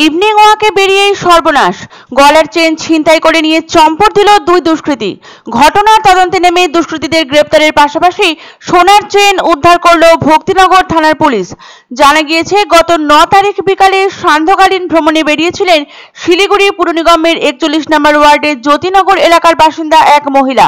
Evening ওয়াকে বেরিয়েই সর্বনাশ, গলার চেন ছিনতাই করে নিয়ে চম্পট দিল দুই দুষ্কৃতী। ঘটনার তদন্তে নেমে দুষ্কৃতীদের গ্রেপ্তারের পাশাপাশি সোনার চেন উদ্ধার করল ভক্তিনগর থানার পুলিশ। জানা গিয়েছে, গত 9 তারিখ বিকালে সান্ধ্যকালীন ভ্রমণে বেরিয়েছিলেন শিলিগুড়ি পুর নিগমের 41 নম্বর ওয়ার্ডের জ্যোতিনগর এলাকার বাসিন্দা এক মহিলা।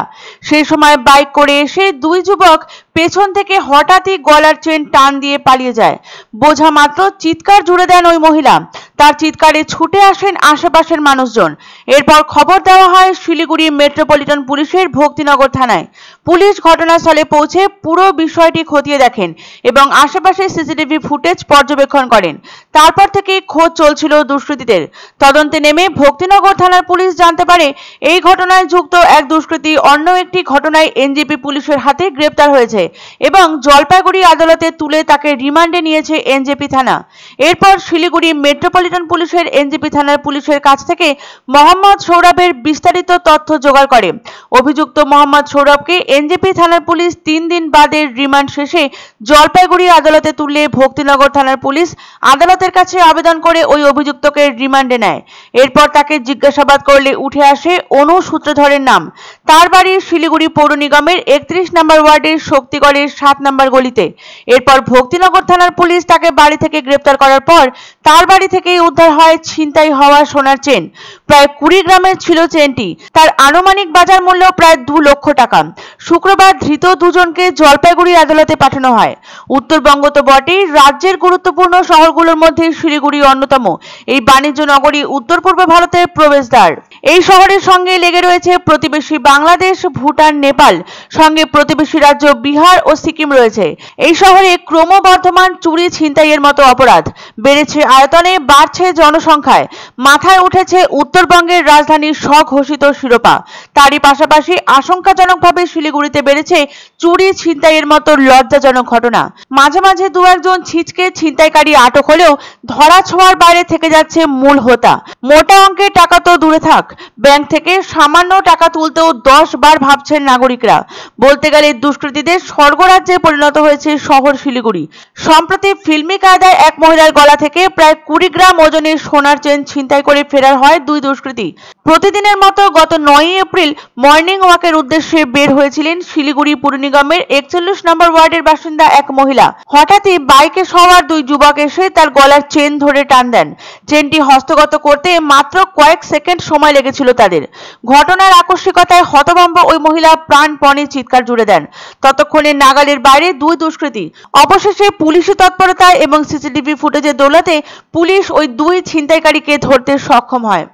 সেই সময় বাইক করে এসে দুই যুবক পেছন থেকে হঠাৎই গলার চেন টান দিয়ে পালিয়ে যায়। বোঝা মাত্র চিৎকার জুড়ে দেন ওই মহিলা। তার চিৎকারে ছুটে আসেন আশেপাশের মানুষজন। এরপর খবর দেওয়া হয় শিলিগুড়ি মেট্রোপলিটন পুলিশের ভক্তিনগর থানায়। পুলিশ ঘটনাস্থলে পৌঁছে পুরো বিষয়টি খতিয়ে দেখেন এবং আশেপাশে সিসিটিভি ফুটেজ পর্যবেক্ষণ করেন। তারপর থেকে খোঁজ চলছিল দুষ্কৃতীদের। তদন্তে নেমে ভক্তিনগর থানার পুলিশ জানতে পারে, এই ঘটনায় যুক্ত এক দুষ্কৃতী অন্য একটি ঘটনায় এনজেপি পুলিশের হাতে গ্রেপ্তার হয়েছে এবং জলপাইগুড়ি আদালতে তুলে তাকে রিমান্ডে নিয়েছে এনজেপি থানা। এরপর শিলিগুড়ি মেট্রোপলিটন পুলিশের এনজেপি থানার পুলিশের কাছ থেকে মোহাম্মদ সৌরভের বিস্তারিত তথ্য জোগাড় করে। অভিযুক্ত মোহাম্মদ সৌরভকে এনজেপি থানার পুলিশ 3 দিন বাদে রিমান্ড শেষে জলপাইগুড়ি আদালতে তুললে ভক্তিনগর থানার পুলিশ আদালতের কাছে আবেদন করে ওই অভিযুক্তকে রিমান্ডে নেয়। এরপর তাকে জিজ্ঞাসাবাদ করলে উঠে আসে অনু সূত্রধরের নাম। তার বাড়ি শিলিগুড়ি পৌর নিগমের 31 নম্বর ওয়ার্ডের শক্তিগড়ের 7 নম্বর গলিতে। এরপর ভক্তিনগর থানার পুলিশ তাকে বাড়ি থেকে গ্রেপ্তার করার পর তার বাড়ি থেকেই উদ্ধার হয় ছিনতাই হওয়া সোনার চেন। প্রায় 20 গ্রামের ছিল চেনটি। তার আনুমানিক বাজার মূল্য প্রায় 2 লক্ষ টাকা। শুক্রবার ধৃত দুজনকে জলপাইগুড়ি আদালতে পাঠানো হয়। উত্তরবঙ্গ তো বটেই, রাজ্যের গুরুত্বপূর্ণ শহরগুলোর মধ্যে শিলিগুড়ি অন্যতম। এই বাণিজ্য নগরী উত্তর পূর্ব ভারতের প্রবেশদ্বার। এই শহরের সঙ্গে লেগে রয়েছে প্রতিবেশী বাংলাদেশ, ভুটান, নেপাল, সঙ্গে প্রতিবেশী রাজ্য বিহার ও সিকিম রয়েছে। এই শহরে ক্রমবর্ধমান চুরি ছিনতাইয়ের মতো অপরাধ বেড়েছে আয়তনে, বাড়ছে জনসংখ্যায়, মাথায় উঠেছে উত্তরবঙ্গের রাজধানীর স্বঘোষিত শিরোপা। তারই পাশাপাশি আশঙ্কাজনকভাবে শিলিগুড়িতে বেড়েছে চুরি ছিনতাইয়ের মতো লজ্জাজনক ঘটনা। মাঝে মাঝে 2-1 ছিচকে ছিনতাইকারী আটক হলেও ধরা ছোঁয়ার বাইরে থেকে যাচ্ছে মূল হোতা। মোটা অঙ্কের টাকা তো দূরে থাক, ব্যাংক থেকে সামান্য টাকা তুলতেও 10 বার ভাবছেন নাগরিকরা। বলতে গেলে দুষ্কৃতীদের স্বর্গরাজ্যে পরিণত হয়েছে শহর শিলিগুড়ি। সম্প্রতি ফিল্মি কায়দায় এক মহিলার গলা থেকে প্রায় 20 গ্রাম ওজনের সোনার চেন ছিনতাই করে ফেরার হয় দুই দুষ্কৃতী। প্রতিদিনের মতো গত 9 এপ্রিল মর্নিং ওয়াকের উদ্দেশ্যে বের হয়েছিলেন শিলিগুড়ি পুর নিগমের 41 নম্বর ওয়ার্ডের বাসিন্দা এক মহিলা। হঠাৎই বাইকে সওয়ার দুই যুবক এসে তার গলার চেন ধরে টান দেন। চেনটি হস্তগত করতে মাত্র কয়েক সেকেন্ড সময় লেগেছিল তাদের। ঘটনার আকস্মিকতায় হতভম্ব ওই মহিলা প্রাণপণে চিৎকার জুড়ে দেন। ততক্ষণে নাগালের বাইরে দুই দুষ্কৃতী। অবশেষে পুলিশি তৎপরতা এবং সিসিটিভি ফুটেজের দৌলতে পুলিশ ওই দুই ছিনতাইকারীকে ধরতে সক্ষম হয়।